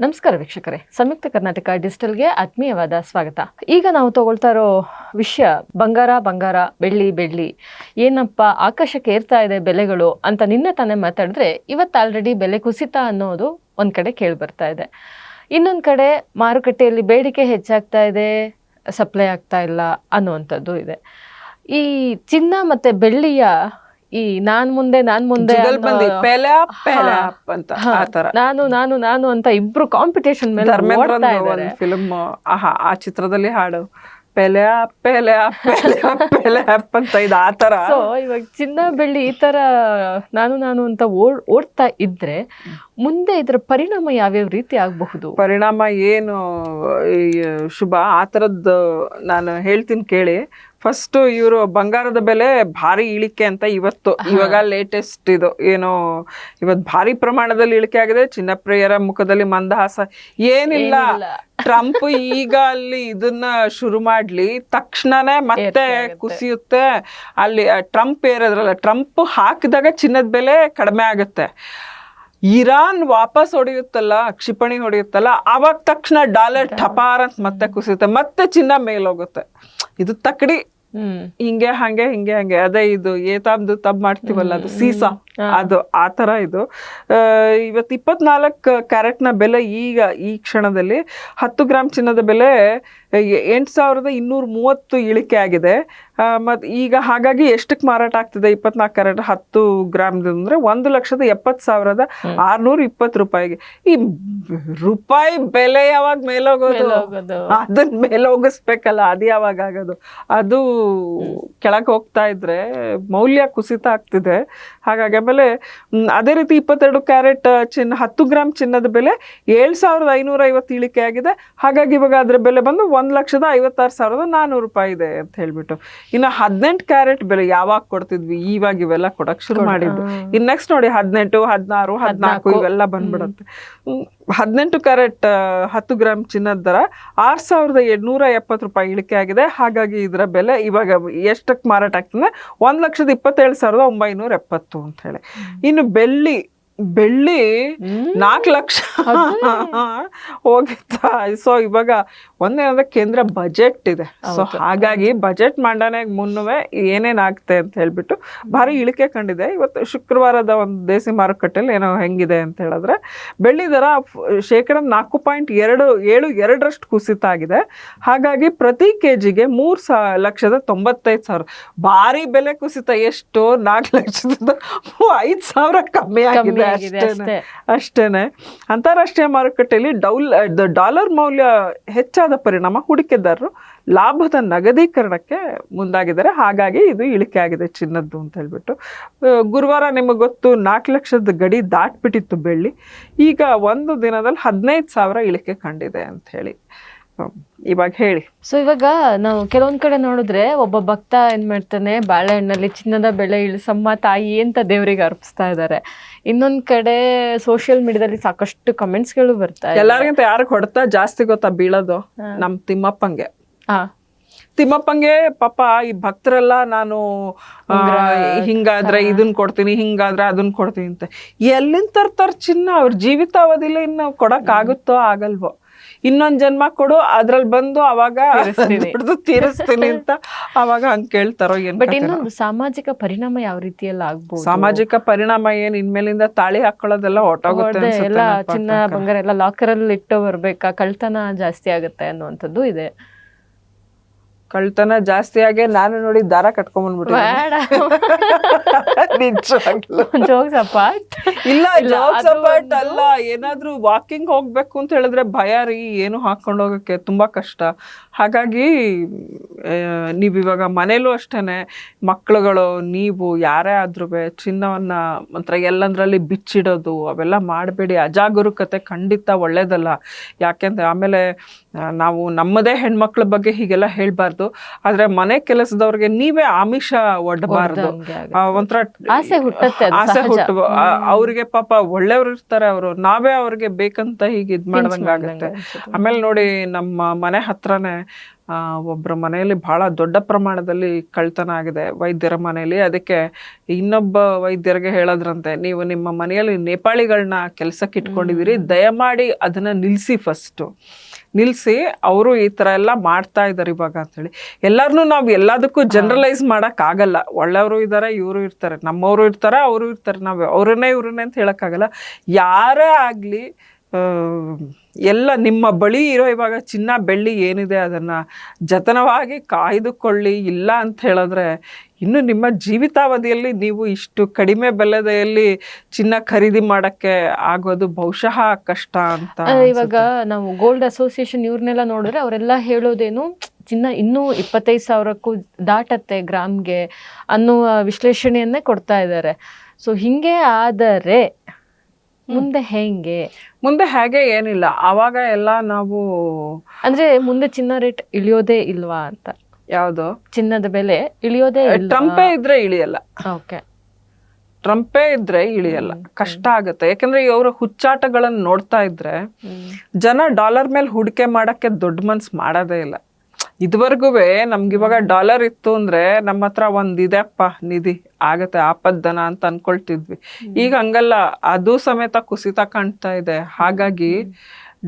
ನಮಸ್ಕಾರ ವೀಕ್ಷಕರೇ, ಸಂಯುಕ್ತ ಕರ್ನಾಟಕ ಡಿಜಿಟಲ್ಗೆ ಆತ್ಮೀಯವಾದ ಸ್ವಾಗತ. ಈಗ ನಾವು ತಗೊಳ್ತಾ ಇರೋ ವಿಷಯ ಬಂಗಾರ ಬೆಳ್ಳಿ ಏನಪ್ಪ ಆಕಾಶಕ್ಕೆ ಏರ್ತಾ ಇದೆ ಬೆಲೆಗಳು ಅಂತ ನಿನ್ನೆ ತಾನೇ ಮಾತಾಡಿದ್ರೆ ಇವತ್ತು ಆಲ್ರೆಡಿ ಬೆಲೆ ಕುಸಿತ ಅನ್ನೋದು ಒಂದ್ ಕಡೆ ಕೇಳಿ ಬರ್ತಾ ಇದೆ. ಇನ್ನೊಂದ್ ಕಡೆ ಮಾರುಕಟ್ಟೆಯಲ್ಲಿ ಬೇಡಿಕೆ ಹೆಚ್ಚಾಗ್ತಾ ಇದೆ, ಸಪ್ಲೈ ಆಗ್ತಾ ಇಲ್ಲ ಅನ್ನುವಂಥದ್ದು ಇದೆ. ಈ ಚಿನ್ನ ಮತ್ತೆ ಬೆಳ್ಳಿಯ ಈ ನಾನ್ ಮುಂದೆ ನಾನು ಅಂತ ಇಬ್ರು ಕಾಂಪಿಟೇಷನ್ ಮೇಲೆ ಫಿಲ್ಮ್ ಆ ಚಿತ್ರದಲ್ಲಿ ಹಾಡು ಪೆಲೆ ಅಂತ ಇದು ಆ ತರ. ಸೊ ಇವಾಗ ಚಿನ್ನ ಬೆಳ್ಳಿ ಈ ತರ ನಾನು ಅಂತ ಓಡ್ತಾ ಇದ್ರೆ ಮುಂದೆ ಇದರ ಪರಿಣಾಮ ಯಾವ್ಯಾವ ರೀತಿ ಆಗಬಹುದು? ಪರಿಣಾಮ ಏನು ಶುಭ, ಆ ಥರದ್ದು ನಾನು ಹೇಳ್ತೀನಿ ಕೇಳಿ. ಫಸ್ಟ್ ಇವರು ಬಂಗಾರದ ಬೆಲೆ ಭಾರಿ ಇಳಿಕೆ ಅಂತ ಇವಾಗ ಲೇಟೆಸ್ಟ್ ಇದು ಏನೋ ಇವತ್ತು ಭಾರಿ ಪ್ರಮಾಣದಲ್ಲಿ ಇಳಿಕೆ ಆಗಿದೆ. ಚಿನ್ನಪ್ರಿಯರ ಮುಖದಲ್ಲಿ ಮಂದಹಾಸ ಏನಿಲ್ಲ. ಟ್ರಂಪ್ ಈಗ ಅಲ್ಲಿ ಇದನ್ನ ಶುರು ಮಾಡ್ಲಿ ತಕ್ಷಣನೇ ಮತ್ತೆ ಕುಸಿಯುತ್ತೆ. ಅಲ್ಲಿ ಟ್ರಂಪ್ ಏರಿದ್ರಲ್ಲ, ಟ್ರಂಪ್ ಹಾಕಿದಾಗ ಚಿನ್ನದ ಬೆಲೆ ಕಡಿಮೆ ಆಗುತ್ತೆ. ಇರಾನ್ ವಾಪಸ್ ಹೊಡೆಯುತ್ತಲ್ಲ, ಕ್ಷಿಪಣಿ ಹೊಡೆಯುತ್ತಲ್ಲ, ಅವಾಗ ತಕ್ಷಣ ಡಾಲರ್ ಠಪಾರ್ ಅಂತ ಮತ್ತೆ ಕುಸಿಯುತ್ತೆ, ಮತ್ತೆ ಚಿನ್ನ ಮೇಲೋಗುತ್ತೆ. ಇದು ತಕ್ಕಡಿ ಹಿಂಗೆ ಹಂಗೆ ಅದೇ ಇದು ಏತಾಬ್ದು ತಬ್ ಮಾಡ್ತೀವಲ್ಲ, ಅದು ಸೀಸಾ, ಅದು ಆ ತರ ಇದು. ಇವತ್ತು 24 ಕ್ಯಾರೆಟ್ನ ಬೆಲೆ ಈಗ ಈ ಕ್ಷಣದಲ್ಲಿ 10 ಗ್ರಾಮ್ ಚಿನ್ನದ ಬೆಲೆ 8,230 ಇಳಿಕೆ ಆಗಿದೆ. ಮತ್ತು ಈಗ ಹಾಗಾಗಿ ಎಷ್ಟಕ್ಕೆ ಮಾರಾಟ ಆಗ್ತಿದೆ 24 ಕ್ಯಾರೆಟ್ 10 ಗ್ರಾಮ್ ಅಂದ್ರೆ 1,70,620 ರೂಪಾಯಿಗೆ. ಈ ರೂಪಾಯಿ ಬೆಲೆ ಯಾವಾಗ ಮೇಲೋಗೋದು? ಅದನ್ನ ಮೇಲೋಗಿಸ್ಬೇಕಲ್ಲ, ಅದು ಯಾವಾಗ ಆಗೋದು? ಅದು ಕೆಳಗೆ ಹೋಗ್ತಾ ಇದ್ರೆ ಮೌಲ್ಯ ಕುಸಿತ ಆಗ್ತಿದೆ. ಹಾಗಾಗಿ ಆಮೇಲೆ ಅದೇ ರೀತಿ 22 ಕ್ಯಾರೆಟ್ ಚಿನ್ನ 10 ಗ್ರಾಮ್ ಚಿನ್ನದ ಬೆಲೆ 7,550 ಇಳಿಕೆ ಆಗಿದೆ. ಹಾಗಾಗಿ ಇವಾಗ ಅದ್ರ ಬೆಲೆ ಬಂದು 1,56,400 ರೂಪಾಯಿ ಇದೆ ಅಂತ ಹೇಳ್ಬಿಟ್ಟು. ಇನ್ನು 18 ಕ್ಯಾರೆಟ್ ಬೆಲೆ ಯಾವಾಗ ಕೊಡ್ತಿದ್ವಿ, ಇವಾಗ ಇವೆಲ್ಲ ಕೊಡಕ್ ಶುರು ಮಾಡಿದ್ದು. ಇನ್ ನೆಕ್ಸ್ಟ್ ನೋಡಿ 18, 16, 14 ಇವೆಲ್ಲ ಬಂದ್ಬಿಡುತ್ತೆ. 18 ಕ್ಯಾರೆಟ್ 10 ಗ್ರಾಮ್ ಚಿನ್ನದ ದರ 6,870 ರೂಪಾಯಿ ಇಳಿಕೆ ಆಗಿದೆ. ಹಾಗಾಗಿ ಇದರ ಬೆಲೆ ಇವಾಗ ಎಷ್ಟಕ್ಕೆ ಮಾರಾಟ ಆಗ್ತದೆ? 1,27,970 ಅಂತ ಹೇಳಿ. ಇನ್ನು ಬೆಳ್ಳಿ 4 ಲಕ್ಷ ಹೋಗಿತ್ತ. ಸೊ ಇವಾಗ ಒಂದೇನಂದ್ರೆ ಕೇಂದ್ರ ಬಜೆಟ್ ಇದೆ. ಸೊ ಹಾಗಾಗಿ ಬಜೆಟ್ ಮಂಡನೆ ಮುನ್ನವೇ ಏನೇನಾಗುತ್ತೆ ಅಂತ ಹೇಳ್ಬಿಟ್ಟು ಭಾರಿ ಇಳಿಕೆ ಕಂಡಿದೆ. ಇವತ್ತು ಶುಕ್ರವಾರದ ಒಂದು ದೇಸಿ ಮಾರುಕಟ್ಟೆಯಲ್ಲಿ ಏನೋ ಹೆಂಗಿದೆ ಅಂತ ಹೇಳಿದ್ರೆ ಬೆಳ್ಳಿ ದರ 4.27% ಕುಸಿತ ಆಗಿದೆ. ಹಾಗಾಗಿ ಪ್ರತಿ ಕೆಜಿಗೆ 3,95,000 ಭಾರಿ ಬೆಲೆ ಕುಸಿತ. ಎಷ್ಟು? 4,05,000 ಕಮ್ಮಿ ಆಗಿದೆ ಅಷ್ಟೇನೆ. ಅಂತಾರಾಷ್ಟ್ರೀಯ ಮಾರುಕಟ್ಟೆಯಲ್ಲಿ ಡಾಲರ್ ಮೌಲ್ಯ ಹೆಚ್ಚಾದ ಪರಿಣಾಮ ಹೂಡಿಕೆದಾರರು ಲಾಭದ ನಗದೀಕರಣಕ್ಕೆ ಮುಂದಾಗಿದ್ದಾರೆ. ಹಾಗಾಗಿ ಇದು ಇಳಿಕೆ ಆಗಿದೆ ಚಿನ್ನದ್ದು ಅಂತ ಹೇಳ್ಬಿಟ್ಟು. ಗುರುವಾರ ನಿಮಗೆ ಗೊತ್ತು 4 ಲಕ್ಷದ ಗಡಿ ದಾಟ್ಬಿಟ್ಟಿತ್ತು ಬೆಳ್ಳಿ. ಈಗ ಒಂದು ದಿನದಲ್ಲಿ 15,000 ಇಳಿಕೆ ಕಂಡಿದೆ ಅಂತ ಹೇಳಿ. ಇವಾಗ ಹೇಳಿ. ಸೊ ಇವಾಗ ನಾವು ಕೆಲವೊಂದ್ ಕಡೆ ನೋಡಿದ್ರೆ ಒಬ್ಬ ಭಕ್ತ ಏನ್ ಮಾಡ್ತಾನೆ, ಬಾಳೆಹಣ್ಣಲ್ಲಿ ಚಿನ್ನದ ಬೆಲೆ ಇಳಿಸಮ್ಮ ತಾಯಿ ಅಂತ ದೇವರಿಗೆ ಅರ್ಪಿಸ್ತಾ ಇದ್ದಾರೆ. ಇನ್ನೊಂದ್ ಕಡೆ ಸೋಷಿಯಲ್ ಮೀಡಿಯಾದಲ್ಲಿ ಸಾಕಷ್ಟು ಕಮೆಂಟ್ಸ್ಗಳು ಬರ್ತಾ ಇದೆ. ಎಲ್ಲರಿಗಿಂತ ಯಾರಿಗೆ ಹೊಡೆತ ಜಾಸ್ತಿ ಗೊತ್ತಾ ಬೀಳೋದು? ನಮ್ ತಿಮ್ಮಪ್ಪಂಗೆ ಪಾಪ ಈ ಭಕ್ತರೆಲ್ಲ ನಾನು ಹಿಂಗಾದ್ರೆ ಇದನ್ ಕೊಡ್ತೀನಿ, ಹಿಂಗಾದ್ರೆ ಅದನ್ನ ಕೊಡ್ತೀನಿ ಅಂತ ಎಲ್ಲಿಂದ ತರ್ತಾರ ಚಿನ್ನ? ಅವ್ರ ಜೀವಿತಾವಧಿಲಿ ಇನ್ನು ಕೊಡಕ್ ಆಗುತ್ತೋ ಆಗಲ್ವೋ? ಇನ್ನೊಂದ್ ಜನ್ಮ ಕೊಡು, ಅದ್ರಲ್ಲಿ ಬಂದು ಅವಾಗ ತೀರಿಸ್ತೀನಿ ಅಂತ ಅವಾಗ ಹಂಗ್ ಕೇಳ್ತಾರೋ ಏನ್? ಬಟ್ ಇನ್ನೊಂದು ಸಾಮಾಜಿಕ ಪರಿಣಾಮ ಯಾವ ರೀತಿಯಲ್ಲ ಆಗ್ಬೋದು? ಸಾಮಾಜಿಕ ಪರಿಣಾಮ ಏನ್? ಇನ್ಮೇಲಿಂದ ತಾಳಿ ಹಾಕೊಳ್ಳೋದೆಲ್ಲ ಹೊಟ್ಟೋಗುತ್ತೆ. ಎಲ್ಲ ಚಿನ್ನ ಬಂಗಾರ ಎಲ್ಲ ಲಾಕರ್ ಅಲ್ಲಿ ಇಟ್ಟು ಬರ್ಬೇಕಾ? ಕಳ್ತನ ಜಾಸ್ತಿ ಆಗುತ್ತೆ ಅನ್ನುವಂಥದ್ದು ಇದೆ. ಕಳ್ತನ ಜಾಸ್ತಿ ಆಗಿ ನಾನು ನೋಡಿ ದಾರ ಕಟ್ಕೊಂಡ್ಬಂದ್ಬಿಟ್ಟೆ. ಇಲ್ಲ ಜೋಕ್ಸ್ ಅಪಾರ್ಟ್ ಅಲ್ಲ, ಏನಾದ್ರೂ ವಾಕಿಂಗ್ ಹೋಗ್ಬೇಕು ಅಂತ ಹೇಳಿದ್ರೆ ಭಯ ರೀ, ಏನು ಹಾಕೊಂಡು ಹೋಗಕ್ಕೆ ತುಂಬಾ ಕಷ್ಟ. ಹಾಗಾಗಿ ನೀವಿವಾಗ ಮನೇಲೂ ಅಷ್ಟೇನೆ, ಮಕ್ಳುಗಳು ನೀವು ಯಾರೇ ಆದ್ರೂ ಚಿನ್ನವನ್ನ ಮಾತ್ರ ಎಲ್ಲಂದ್ರಲ್ಲಿ ಬಿಚ್ಚಿಡೋದು ಅವೆಲ್ಲ ಮಾಡಬೇಡಿ. ಅಜಾಗರೂಕತೆ ಖಂಡಿತ ಒಳ್ಳೇದಲ್ಲ. ಯಾಕೆಂದ್ರೆ ಆಮೇಲೆ ನಾವು ನಮ್ಮದೇ ಹೆಣ್ಮಕ್ಳ ಬಗ್ಗೆ ಹೀಗೆಲ್ಲ ಹೇಳ್ಬಾರ್ದು. ಆದ್ರೆ ಮನೆ ಕೆಲಸದವ್ರಿಗೆ ನೀವೇ ಆಮಿಷ ಒಡ್ಡಬಾರ್ದು. ಒಂಥರ ಆಸೆ ಹುಟ್ಟು ಅವ್ರಿಗೆ ಪಾಪ ಒಳ್ಳೆಯವ್ರು ಇರ್ತಾರೆ, ಅವರು ನಾವೇ ಅವ್ರಿಗೆ ಬೇಕಂತ ಹೀಗೆ ಇದ್ ಮಾಡ್ದಂಗಾಗತ್ತೆ. ಆಮೇಲೆ ನೋಡಿ ನಮ್ಮ ಮನೆ ಹತ್ರನೇ ಒಬ್ಬರ ಮನೆಯಲ್ಲಿ ಬಹಳ ದೊಡ್ಡ ಪ್ರಮಾಣದಲ್ಲಿ ಕಳ್ತನ ಆಗಿದೆ ವೈದ್ಯರ ಮನೆಯಲ್ಲಿ. ಅದಕ್ಕೆ ಇನ್ನೊಬ್ಬ ವೈದ್ಯರಿಗೆ ಹೇಳೋದ್ರಂತೆ, ನೀವು ನಿಮ್ಮ ಮನೆಯಲ್ಲಿ ನೇಪಾಳಿಗಳನ್ನ ಕೆಲಸಕ್ಕೆ ಇಟ್ಕೊಂಡಿದ್ದೀರಿ, ದಯಮಾಡಿ ಅದನ್ನ ನಿಲ್ಲಿಸಿ, ಫಸ್ಟು ನಿಲ್ಲಿಸಿ, ಅವರು ಈ ಥರ ಎಲ್ಲ ಮಾಡ್ತಾ ಇದ್ದಾರೆ ಇವಾಗ ಅಂತೇಳಿ. ಎಲ್ಲರನ್ನೂ ನಾವು ಎಲ್ಲದಕ್ಕೂ ಜನರಲೈಸ್ ಮಾಡೋಕ್ಕಾಗಲ್ಲ. ಒಳ್ಳೆಯವರು ಇದ್ದಾರೆ, ಇವರು ಇರ್ತಾರೆ, ನಮ್ಮವರು ಇರ್ತಾರೆ, ಅವರು ಇರ್ತಾರೆ, ನಾವು ಅವ್ರನ್ನೇ ಇವ್ರನ್ನೇ ಅಂತ ಹೇಳೋಕ್ಕಾಗಲ್ಲ. ಯಾರೇ ಆಗಲಿ ಎಲ್ಲ ನಿಮ್ಮ ಬಳಿ ಇರೋ ಇವಾಗ ಚಿನ್ನ ಬೆಳ್ಳಿ ಏನಿದೆ ಅದನ್ನು ಜತನವಾಗಿ ಕಾಯ್ದುಕೊಳ್ಳಿ. ಇಲ್ಲ ಅಂತ ಹೇಳಿದ್ರೆ ಇನ್ನು ನಿಮ್ಮ ಜೀವಿತಾವಧಿಯಲ್ಲಿ ನೀವು ಇಷ್ಟು ಕಡಿಮೆ ಬೆಲೆಯಲ್ಲಿ ಚಿನ್ನ ಖರೀದಿ ಮಾಡೋಕ್ಕೆ ಆಗೋದು ಬಹುಶಃ ಕಷ್ಟ ಅಂತ. ಇವಾಗ ನಾವು ಗೋಲ್ಡ್ ಅಸೋಸಿಯೇಷನ್ ಇವ್ರನ್ನೆಲ್ಲ ನೋಡಿದ್ರೆ ಅವರೆಲ್ಲ ಹೇಳೋದೇನು, ಚಿನ್ನ ಇನ್ನೂ 25,000ಕ್ಕೂ ದಾಟತ್ತೆ ಗ್ರಾಮ್ಗೆ ಅನ್ನುವ ವಿಶ್ಲೇಷಣೆಯನ್ನೇ ಕೊಡ್ತಾ ಇದ್ದಾರೆ. ಸೊ ಹಿಂಗೆ ಆದರೆ ಮುಂದೆ ಹೆಂಗೆ? ಮುಂದೆ ಹಾಗೆ ಏನಿಲ್ಲ, ಆವಾಗ ಎಲ್ಲ ನಾವು ಅಂದ್ರೆ ಮುಂದೆ ಚಿನ್ನ ರೇಟ್ ಇಳಿಯೋದೇ ಇಲ್ವಾ ಅಂತ. ಯಾವುದು ಚಿನ್ನದ ಬೆಲೆ ಇಳಿಯೋದೇ ಇಲ್ಲ? ಟ್ರಂಪೇ ಇದ್ರೆ ಇಳಿಯಲ್ಲ. ಓಕೆ, ಟ್ರಂಪೇ ಇದ್ರೆ ಇಳಿಯಲ್ಲ, ಕಷ್ಟ ಆಗುತ್ತೆ. ಯಾಕಂದ್ರೆ ಅವರ ಹುಚ್ಚಾಟಗಳನ್ನು ನೋಡ್ತಾ ಇದ್ರೆ ಜನ ಡಾಲರ್ ಮೇಲೆ ಹೂಡಿಕೆ ಮಾಡಕ್ಕೆ ದೊಡ್ಡ ಮನ್ಸು ಮಾಡೋದೇ ಇಲ್ಲ. ಇದುವರೆಗೂ ನಮ್ಗಿವಾಗ ಡಾಲರ್ ಇತ್ತು ಅಂದ್ರೆ ನಮ್ಮ ಹತ್ರ ಒಂದಿದೆಪ್ಪ ನಿಧಿ ಆಗತ್ತೆ ಆಪದ್ದನ ಅಂತ ಅನ್ಕೊಳ್ತಿದ್ವಿ. ಈಗ ಹಂಗಲ್ಲ, ಅದು ಸಮೇತ ಕುಸಿತ ಕಾಣ್ತಾ ಇದೆ. ಹಾಗಾಗಿ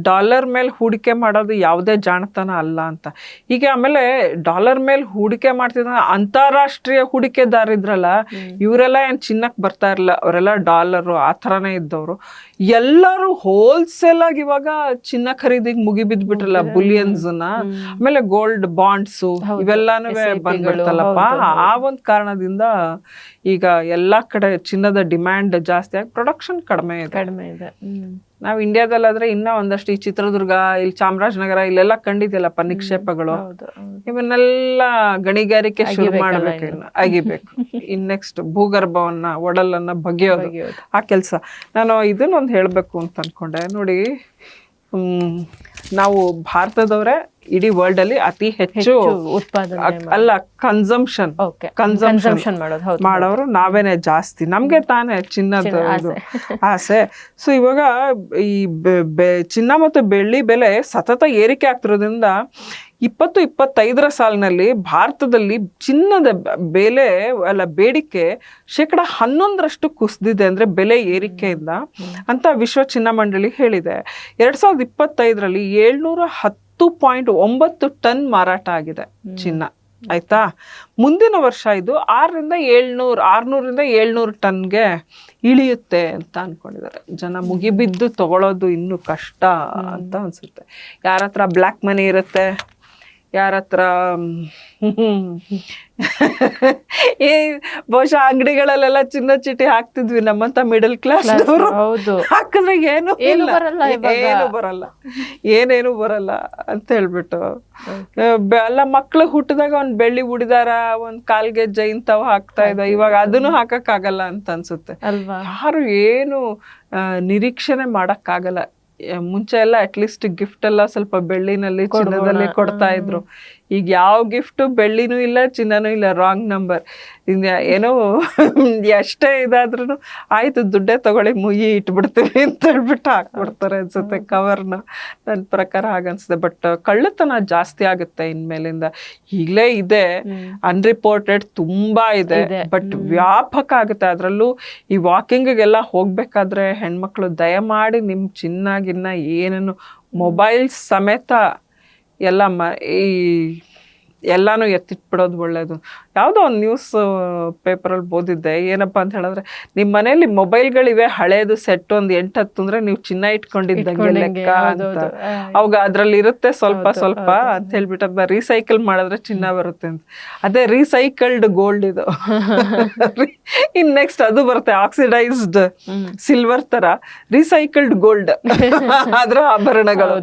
ಡಾಲರ್ ಮೇಲೆ ಹೂಡಿಕೆ ಮಾಡೋದು ಯಾವುದೇ ಜಾಣತನ ಅಲ್ಲ ಅಂತ. ಈಗ ಆಮೇಲೆ ಡಾಲರ್ ಮೇಲೆ ಹೂಡಿಕೆ ಮಾಡ್ತಿದ್ದ ಅಂತಾರಾಷ್ಟ್ರೀಯ ಹೂಡಿಕೆದಾರಿದ್ರಲ್ಲ, ಇವರೆಲ್ಲ ಏನು ಚಿನ್ನಕ್ಕೆ ಬರ್ತಾ ಇರಲಿಲ್ಲ, ಅವರೆಲ್ಲ ಡಾಲರು ಆ ಥರನೇ ಇದ್ದವರು. ಎಲ್ಲರೂ ಹೋಲ್ಸೇಲ್ ಆಗಿ ಇವಾಗ ಚಿನ್ನ ಖರೀದಿಗೆ ಮುಗಿಬಿದ್ಬಿಟ್ರಲ್ಲ, ಬುಲಿಯನ್ಸ್ನ. ಆಮೇಲೆ ಗೋಲ್ಡ್ ಬಾಂಡ್ಸು ಇವೆಲ್ಲಾನು ಬಂದ್ಬಿಡ್ತಲ್ಲಪ್ಪ. ಆ ಒಂದು ಕಾರಣದಿಂದ ಈಗ ಎಲ್ಲಾ ಕಡೆ ಚಿನ್ನದ ಡಿಮ್ಯಾಂಡ್ ಜಾಸ್ತಿ ಆಗಿ ಪ್ರೊಡಕ್ಷನ್ ಕಡಿಮೆ ಇದೆ. ನಾವು ಇಂಡಿಯಾದಲ್ಲಾದ್ರೆ ಇನ್ನೂ ಒಂದಷ್ಟು ಈ ಚಿತ್ರದುರ್ಗ, ಇಲ್ಲಿ ಚಾಮರಾಜನಗರ ಇಲ್ಲೆಲ್ಲ ಕಂಡಿದ್ಯಲ್ಲಪ್ಪ ನಿಕ್ಷೇಪಗಳು. ಇವನ್ನೆಲ್ಲ ಗಣಿಗಾರಿಕೆ ಶುರು ಮಾಡ್ಬೇಕು, ಇನ್ನು ಅಗಿಬೇಕು. ಇನ್ ನೆಕ್ಸ್ಟ್ ಭೂಗರ್ಭವನ್ನ ಒಡಲನ್ನ ಬಗೆಯೋದು ಆ ಕೆಲಸ. ನಾನು ಇದನ್ನೊಂದು ಹೇಳ್ಬೇಕು ಅಂತ ಅನ್ಕೊಂಡೆ ನೋಡಿ. ನಾವು ಭಾರತದವರೇ ಇಡೀ ವರ್ಲ್ಡ್ ಅಲ್ಲಿ ಅತಿ ಹೆಚ್ಚು ಅಲ್ಲ ಕನ್ಸಂಪ್ಷನ್ ಮಾಡೋರು ನಾವೇನೆ ಜಾಸ್ತಿ. ನಮ್ಗೆ ತಾನೇ ಚಿನ್ನದ ಆಸೆ. ಸೊ ಇವಾಗ ಈ ಚಿನ್ನ ಮತ್ತು ಬೆಳ್ಳಿ ಬೆಲೆ ಸತತ ಏರಿಕೆ ಆಗ್ತಿರೋದ್ರಿಂದ 2025ರ ಸಾಲಿನಲ್ಲಿ ಭಾರತದಲ್ಲಿ ಚಿನ್ನದ ಬೆಲೆ ಬೇಡಿಕೆ 11% ಕುಸಿದಿದೆ, ಅಂದ್ರೆ ಬೆಲೆ ಏರಿಕೆಯಿಂದ ಅಂತ ವಿಶ್ವ ಚಿನ್ನ ಮಂಡಳಿ ಹೇಳಿದೆ. 2025ರಲ್ಲಿ 710.9 ಟನ್ ಮಾರಾಟ ಆಗಿದೆ ಚಿನ್ನ. ಆಯ್ತಾ, ಮುಂದಿನ ವರ್ಷ ಇದು 600ರಿಂದ 700 ಟನ್ಗೆ ಇಳಿಯುತ್ತೆ ಅಂತ ಅನ್ಕೊಂಡಿದ್ದಾರೆ ಜನ. ಮುಗಿಬಿದ್ದು ತಗೊಳ್ಳೋದು ಇನ್ನು ಕಷ್ಟ ಅಂತ ಅನ್ಸುತ್ತೆ. ಯಾರ ಹತ್ರ ಬ್ಲ್ಯಾಕ್ ಮನಿ ಇರುತ್ತೆ, ಯಾರ ಹತ್ರ ಈ ಬಹುಶಃ ಅಂಗಡಿಗಳಲ್ಲೆಲ್ಲ ಚಿನ್ನ ಚೀಟಿ ಹಾಕ್ತಿದ್ವಿ ನಮ್ಮಂತ ಮಿಡಲ್ ಕ್ಲಾಸ್ ಹಾಕಿದ್ರೆ ಏನು ಏನೇನು ಬರಲ್ಲ ಅಂತ ಹೇಳ್ಬಿಟ್ಟು. ಎಲ್ಲ ಮಕ್ಳು ಹುಟ್ಟಿದಾಗ ಒಂದ್ ಬೆಳ್ಳಿ ಉಡಿದಾರ, ಒಂದ್ ಕಾಲ್ಗೆ ಜೈಂತವ್ ಹಾಕ್ತಾ ಇದ್ದ, ಇವಾಗ ಅದನ್ನು ಹಾಕಕ್ ಆಗಲ್ಲ ಅಂತ ಅನ್ಸುತ್ತೆ. ಯಾರು ಏನು ನಿರೀಕ್ಷಣೆ ಮಾಡಕ್ ಆಗಲ್ಲ. ಮುಂಚೆ ಎಲ್ಲ ಅಟ್ಲೀಸ್ಟ್ ಗಿಫ್ಟ್ ಎಲ್ಲ ಸ್ವಲ್ಪ ಬೆಳ್ಳಿನಲ್ಲಿ ಚಿನ್ನದಲ್ಲಿ ಕೊಡ್ತಾ ಇದ್ರು. ಈಗ ಯಾವ ಗಿಫ್ಟ್ ಬೆಳ್ಳಿನೂ ಇಲ್ಲ, ಚಿನ್ನನೂ ಇಲ್ಲ, ರಾಂಗ್ ನಂಬರ್. ಏನೋ ಎಷ್ಟೇ ಇದಾದ್ರೂ ಆಯ್ತು ದುಡ್ಡೇ ತಗೊಳ್ಳಿ ಮುಯಿ ಇಟ್ಬಿಡ್ತೀವಿ ಅಂತ ಹೇಳ್ಬಿಟ್ಟು ಹಾಕ್ಬಿಡ್ತಾರೆ ಅನ್ಸುತ್ತೆ ಕವರ್ನ. ನನ್ನ ಪ್ರಕಾರ ಹಾಗನ್ಸುತ್ತೆ. ಬಟ್ ಕಳ್ಳತನ ಜಾಸ್ತಿ ಆಗುತ್ತೆ ಇನ್ಮೇಲಿಂದ. ಈಗಲೇ ಇದೆ, ಅನ್ರಿಪೋರ್ಟೆಡ್ ತುಂಬಾ ಇದೆ, ಬಟ್ ವ್ಯಾಪಕ ಆಗುತ್ತೆ. ಅದರಲ್ಲೂ ಈ ವಾಕಿಂಗಿಗೆಲ್ಲ ಹೋಗ್ಬೇಕಾದ್ರೆ ಹೆಣ್ಮಕ್ಳು ದಯಮಾಡಿ ನಿಮ್ ಚಿನ್ನ ಗಿನ್ನ ಏನೇನು ಮೊಬೈಲ್ ಸಮೇತ ಎಲ್ಲ ಎಲ್ಲಾನು ಎತ್ತಿಟ್ಬಿಡೋದು ಒಳ್ಳೇದು. ಯಾವುದೋ ಒಂದು ನ್ಯೂಸ್ ಪೇಪರಲ್ಲಿ ಓದಿದ್ದೆ, ಏನಪ್ಪ ಅಂತ ಹೇಳಿದ್ರೆ, ನಿಮ್ಮ ಮನೆಯಲ್ಲಿ ಮೊಬೈಲ್ಗಳಿವೆ ಹಳೇದು ಸೆಟ್ ಒಂದು 8-10 ಅಂದ್ರೆ ನೀವು ಚಿನ್ನ ಇಟ್ಕೊಂಡಿದ್ದಂಗೆ ಲೆಕ್ಕ ಅಂತ. ಅವಾಗ ಅದ್ರಲ್ಲಿ ಇರುತ್ತೆ ಸ್ವಲ್ಪ ಸ್ವಲ್ಪ ಅಂತ ಹೇಳ್ಬಿಟ್ಟು ಅದನ್ನ ರೀಸೈಕಲ್ ಮಾಡಿದ್ರೆ ಚಿನ್ನ ಬರುತ್ತೆ ಅಂತ. ಅದೇ ರೀಸೈಕಲ್ಡ್ ಗೋಲ್ಡ್ ಇದು. ಇನ್ ನೆಕ್ಸ್ಟ್ ಅದು ಬರುತ್ತೆ ಆಕ್ಸಿಡೈಸ್ಡ್ ಸಿಲ್ವರ್ ತರ, ರೀಸೈಕಲ್ಡ್ ಗೋಲ್ಡ್ ಅದ್ರ ಆಭರಣಗಳು.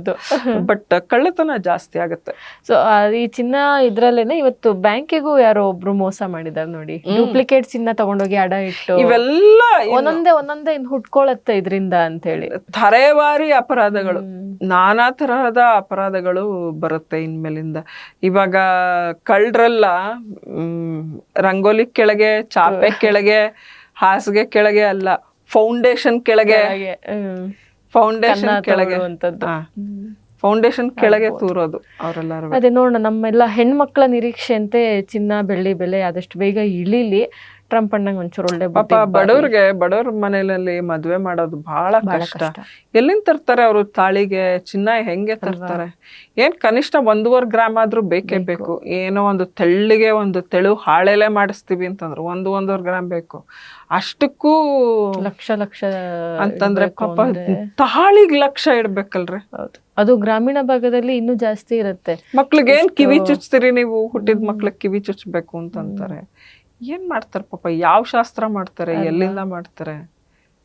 ಬಟ್ ಕಳ್ಳತನ ಜಾಸ್ತಿ ಆಗುತ್ತೆ. ಸೊ ಈ ಚಿನ್ನ ಇದ್ರಲ್ಲೇನೆ ಇವತ್ತು ಬ್ಯಾಂಕಿಗೂ ಯಾರೋ ಒಬ್ರು ಮೋಸ ಮಾಡಿದಾರೆ ನೋಡಿ. ಡೂಪ್ಲಿಕೇಟ್ ಚಿನ್ನ ತಗೊಂಡೋಗಿ ಅಡ ಇಟ್ಟು ಇವೆಲ್ಲ ಒಂದೊಂದೇ ಇನ್ ಹುಟ್ಕೊಳತ್ತೆ ಇದ್ರಿಂದ ಅಂತ ಹೇಳಿ ತರೇವಾರಿ ಅಪರಾಧಗಳು, ನಾನಾ ತರಹದ ಅಪರಾಧಗಳು ಬರುತ್ತೆ ಇನ್ಮೇಲಿಂದ. ಇವಾಗ ಕಳ್ಳರೆಲ್ಲ ರಂಗೋಲಿ ಕೆಳಗೆ, ಚಾಪೆ ಕೆಳಗೆ, ಹಾಸಿಗೆ ಕೆಳಗೆ ಅಲ್ಲ, ಫೌಂಡೇಶನ್ ಕೆಳಗೆ ಫೌಂಡೇಶನ್ ಕೆಳಗೆ ತೂರೋದು ಅವರೆಲ್ಲರೂ. ಅದೇ ನೋಡೋಣ, ನಮ್ಮೆಲ್ಲ ಹೆಣ್ಮಕ್ಳ ನಿರೀಕ್ಷೆಯಂತೆ ಚಿನ್ನ ಬೆಳ್ಳಿ ಬೆಲೆ ಆದಷ್ಟು ಬೇಗ ಇಳಿಲಿ. ಟ್ರಂಪ್ ಅಣ್ಣಂಗೆ ಒಂಚೂರು ಒಳ್ಳೆ ಪಾಪ ಬಡವ್ರ ಮನೆಯಲ್ಲಿ ಮದ್ವೆ ಮಾಡೋದು ಬಹಳ ಕಷ್ಟ. ಎಲ್ಲಿಂದ ತರ್ತಾರೆ ಅವರು ತಾಳಿಗೆ ಚಿನ್ನ? ಹೆಂಗೆ ತರ್ತಾರೆ? ಏನ್ ಕನಿಷ್ಠ 1.5 ಗ್ರಾಮ್ ಆದ್ರೂ ಬೇಕೇ ಬೇಕು. ಏನೋ ಒಂದು ತೆಳ್ಳಿಗೆ ಒಂದು ತೆಳು ಹಾಳೆಲೆ ಮಾಡಿಸ್ತೀವಿ ಅಂತಂದ್ರೆ 1.5 ಗ್ರಾಮ್ ಬೇಕು. ಅಷ್ಟಕ್ಕೂ ಲಕ್ಷ ಅಂತಂದ್ರೆ ಪಾಪ ತಾಳಿಗ್ ಲಕ್ಷ ಇಡ್ಬೇಕಲ್ರಿ. ಅದು ಗ್ರಾಮೀಣ ಭಾಗದಲ್ಲಿ ಇನ್ನೂ ಜಾಸ್ತಿ ಇರುತ್ತೆ. ಮಕ್ಳಿಗೆ ಏನ್ ಕಿವಿ ಚುಚ್ತೀರಿ ನೀವು? ಹುಟ್ಟಿದ ಮಕ್ಳಿಗೆ ಕಿವಿ ಚುಚ್ಬೇಕು ಅಂತಂತಾರೆ. ಏನ್ ಮಾಡ್ತಾರೆ ಪಾಪ? ಯಾವ ಶಾಸ್ತ್ರ ಮಾಡ್ತಾರೆ? ಎಲ್ಲಿಂದ ಮಾಡ್ತಾರೆ?